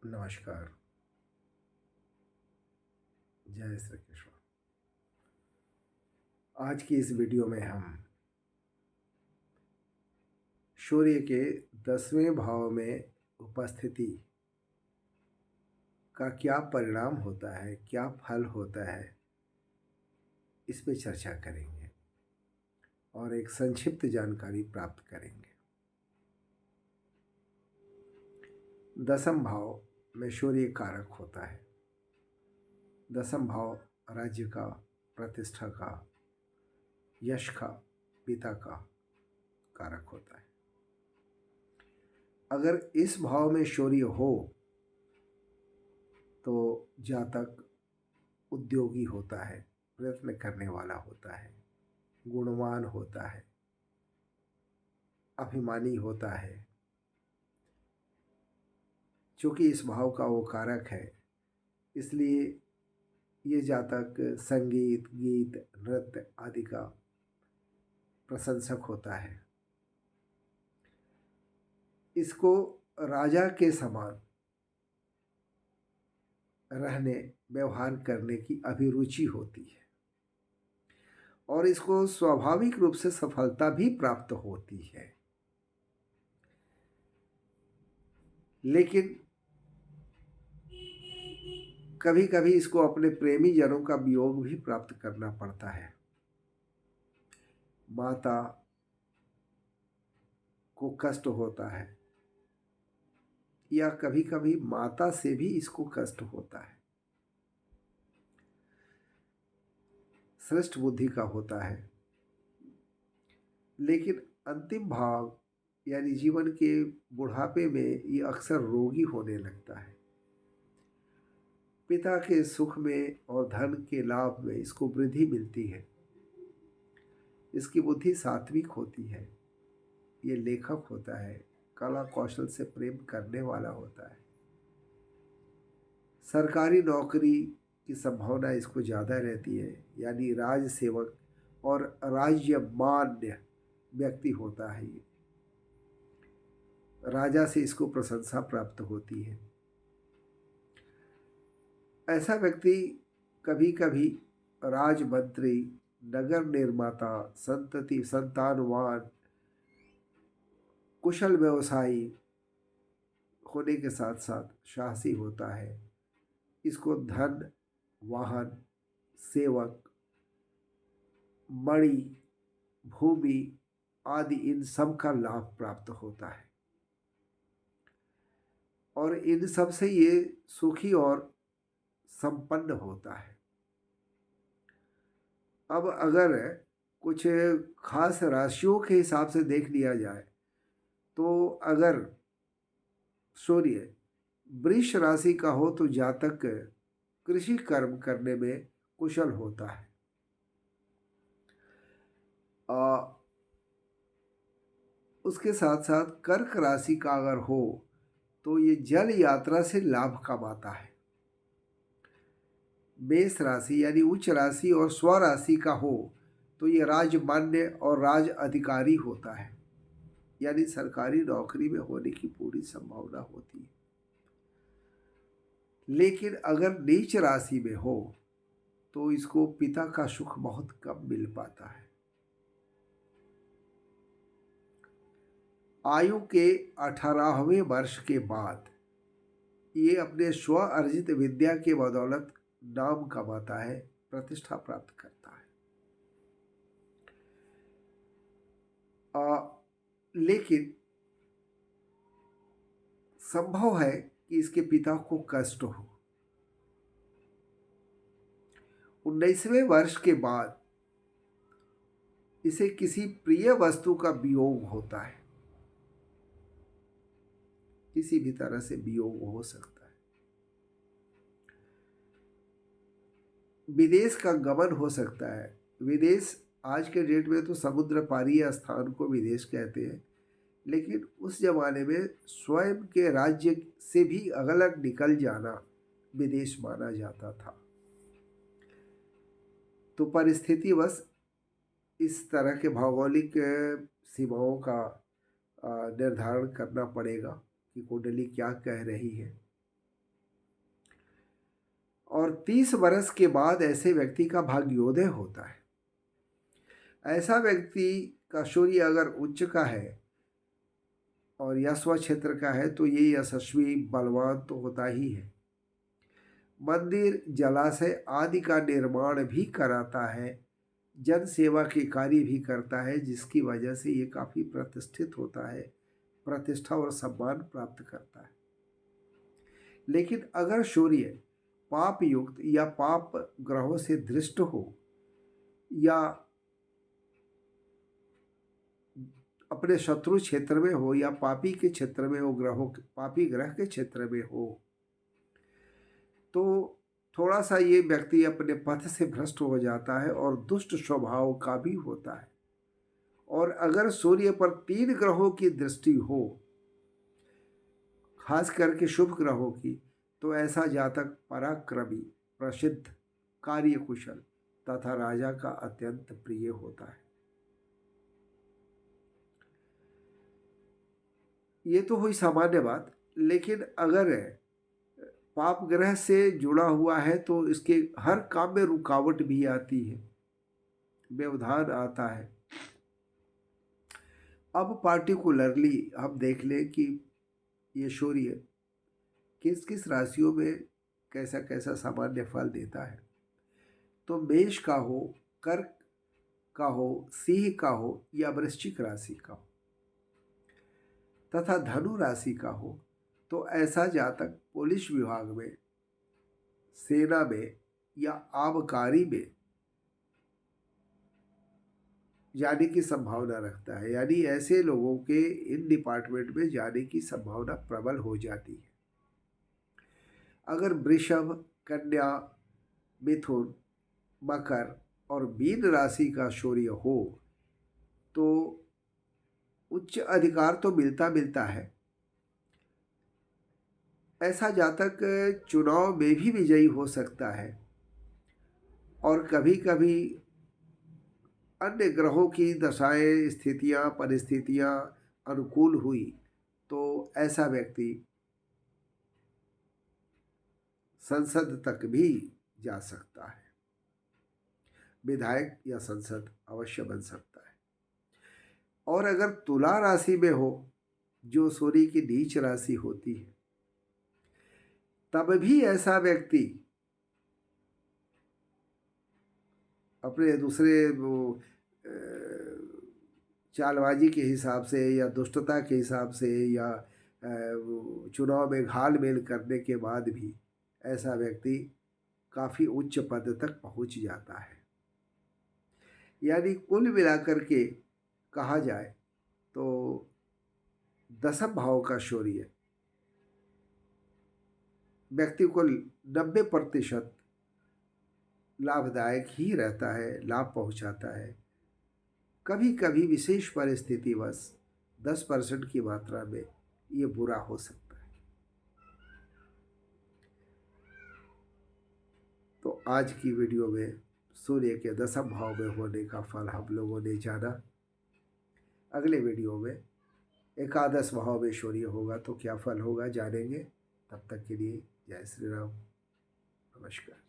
नमस्कार। जय श्री कृष्ण। आज की इस वीडियो में हम सूर्य के 10वें भाव में उपस्थिति का क्या परिणाम होता है, क्या फल होता है, इस पे चर्चा करेंगे और एक संक्षिप्त जानकारी प्राप्त करेंगे। 10म भाव में सूर्य कारक होता है। 10म भाव राज्य का, प्रतिष्ठा का, यश का, पिता का कारक होता है। अगर इस भाव में सूर्य हो तो जातक उद्योगी होता है, प्रयत्न करने वाला होता है, गुणवान होता है, अभिमानी होता है। चूँकि इस भाव का वो कारक है, इसलिए ये जातक संगीत, गीत, नृत्य आदि का प्रशंसक होता है। इसको राजा के समान रहने, व्यवहार करने की अभिरुचि होती है और इसको स्वाभाविक रूप से सफलता भी प्राप्त होती है। लेकिन कभी कभी इसको अपने प्रेमी जनों का वियोग भी प्राप्त करना पड़ता है। माता को कष्ट होता है या कभी कभी माता से भी इसको कष्ट होता है। श्रेष्ठ बुद्धि का होता है, लेकिन अंतिम भाव यानी जीवन के बुढ़ापे में ये अक्सर रोगी होने लगता है। पिता के सुख में और धन के लाभ में इसको वृद्धि मिलती है। इसकी बुद्धि सात्विक होती है। ये लेखक होता है, कला कौशल से प्रेम करने वाला होता है। सरकारी नौकरी की संभावना इसको ज़्यादा रहती है, यानी राज सेवक और राज्य मान्य व्यक्ति होता है। ये राजा से इसको प्रशंसा प्राप्त होती है। ऐसा व्यक्ति कभी कभी राजमंत्री, नगर निर्माता, संतति संतानवान, कुशल व्यवसायी होने के साथ साथ साहसी होता है। इसको धन, वाहन, सेवक, मणि, भूमि आदि इन सब का लाभ प्राप्त होता है और इन सब से ये सुखी और संपन्न होता है। अब अगर कुछ खास राशियों के हिसाब से देख लिया जाए तो अगर सूर्य वृष राशि का हो तो जातक कृषि कर्म करने में कुशल होता है। उसके साथ साथ कर्क राशि का अगर हो तो ये जल यात्रा से लाभ कमाता है। मेष राशि यानी उच्च राशि और स्व राशि का हो तो ये राजमान्य और राज अधिकारी होता है, यानी सरकारी नौकरी में होने की पूरी संभावना होती है। लेकिन अगर नीच राशि में हो तो इसको पिता का सुख बहुत कम मिल पाता है। आयु के 18वें वर्ष के बाद ये अपने स्व अर्जित विद्या के बदौलत नाम कमाता है, प्रतिष्ठा प्राप्त करता है। लेकिन संभव है कि इसके पिता को कष्ट हो। 19वें वर्ष के बाद इसे किसी प्रिय वस्तु का वियोग होता है। किसी भी तरह से वियोग हो सकता है। विदेश का गमन हो सकता है। विदेश आज के डेट में तो समुद्र पारी स्थान को विदेश कहते हैं, लेकिन उस जमाने में स्वयं के राज्य से भी अलग निकल जाना विदेश माना जाता था। तो परिस्थितिवश इस तरह के भौगोलिक सीमाओं का निर्धारण करना पड़ेगा कि कुंडली क्या कह रही है। और 30 वर्ष के बाद ऐसे व्यक्ति का भाग्योदय होता है। ऐसा व्यक्ति का सूर्य अगर उच्च का है और या स्वक्षेत्र का है तो ये यशस्वी बलवान तो होता ही है। मंदिर जलाशय आदि का निर्माण भी कराता है, जन सेवा के कार्य भी करता है, जिसकी वजह से ये काफ़ी प्रतिष्ठित होता है, प्रतिष्ठा और सम्मान प्राप्त करता है। लेकिन अगर सूर्य पाप युक्त या पाप ग्रहों से दृष्ट हो या अपने शत्रु क्षेत्र में हो या पापी के क्षेत्र में हो, पापी ग्रह के क्षेत्र में हो, तो थोड़ा सा ये व्यक्ति अपने पथ से भ्रष्ट हो जाता है और दुष्ट स्वभाव का भी होता है। और अगर सूर्य पर 3 ग्रहों की दृष्टि हो, खास करके शुभ ग्रहों की, तो ऐसा जातक पराक्रमी, प्रसिद्ध, कार्यकुशल तथा राजा का अत्यंत प्रिय होता है। ये तो हुई सामान्य बात, लेकिन अगर पाप ग्रह से जुड़ा हुआ है तो इसके हर काम में रुकावट भी आती है, व्यवधान आता है। अब पार्टिकुलरली हम देख लें कि ये सूर्य किस किस राशियों में कैसा कैसा सामान्य फल देता है। तो मेष का हो, कर्क का हो, सिंह का हो या वृश्चिक राशि का हो तथा धनु राशि का हो, तो ऐसा जातक पुलिस विभाग में, सेना में या आबकारी में जाने की संभावना रखता है। यानी ऐसे लोगों के इन डिपार्टमेंट में जाने की संभावना प्रबल हो जाती है। अगर वृषभ, कन्या, मिथुन, मकर और मीन राशि का सूर्य हो तो उच्च अधिकार तो मिलता मिलता है। ऐसा जातक चुनाव में भी विजयी हो सकता है और कभी कभी अन्य ग्रहों की दशाएं, स्थितियां, परिस्थितियां अनुकूल हुई तो ऐसा व्यक्ति संसद तक भी जा सकता है, विधायक या संसद अवश्य बन सकता है। और अगर तुला राशि में हो, जो सूर्य की नीच राशि होती है, तब भी ऐसा व्यक्ति अपने दूसरे चालबाजी के हिसाब से या दुष्टता के हिसाब से या चुनाव में घाल-मेल करने के बाद भी ऐसा व्यक्ति काफ़ी उच्च पद तक पहुंच जाता है। यानी कुल मिलाकर के कहा जाए तो दशम भाव का सूर्य व्यक्ति को 90% लाभदायक ही रहता है, लाभ पहुंचाता है। कभी कभी विशेष परिस्थितिवश 10% की मात्रा में ये बुरा हो सकता है। तो आज की वीडियो में सूर्य के दशम भाव में होने का फल हम लोगों ने जाना। अगले वीडियो में एकादश भाव में सूर्य होगा तो क्या फल होगा जानेंगे। तब तक के लिए जय श्री राम, नमस्कार।